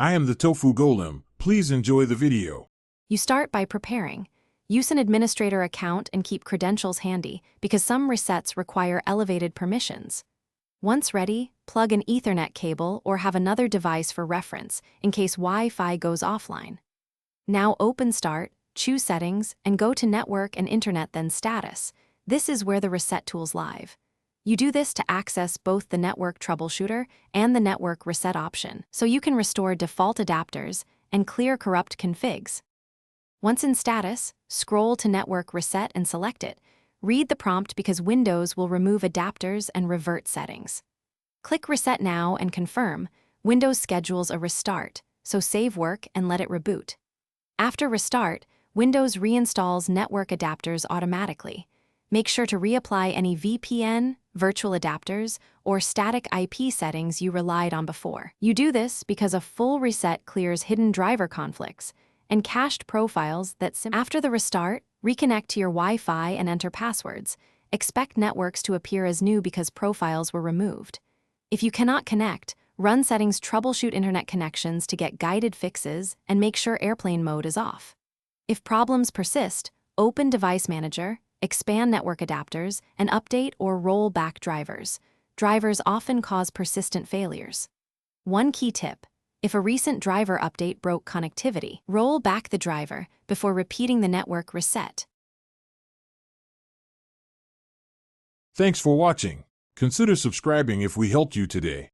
I am the Tofu Golem. Please enjoy the video. You start by preparing. Use an administrator account and keep credentials handy because some resets require elevated permissions. Once ready, plug an Ethernet cable or have another device for reference in case Wi-Fi goes offline. Now open Start, choose Settings, and go to Network and Internet, then Status. This is where the reset tools live. You do this to access both the Network Troubleshooter and the Network Reset option, so you can restore default adapters and clear corrupt configs. Once in Status, scroll to Network Reset and select it. Read the prompt because Windows will remove adapters and revert settings. Click Reset Now and confirm. Windows schedules a restart, so save work and let it reboot. After restart, Windows reinstalls network adapters automatically. Make sure to reapply any VPN, virtual adapters, or static IP settings you relied on before. You do this because a full reset clears hidden driver conflicts and cached profiles that after the restart, reconnect to your Wi-Fi and enter passwords. Expect networks to appear as new because profiles were removed. If you cannot connect, run settings, troubleshoot internet connections to get guided fixes, and make sure airplane mode is off. If problems persist, open Device Manager, expand network adapters, and update or roll back drivers. Drivers often cause persistent failures. One key tip: if a recent driver update broke connectivity, roll back the driver before repeating the network reset. Thanks for watching. Consider subscribing if we helped you today.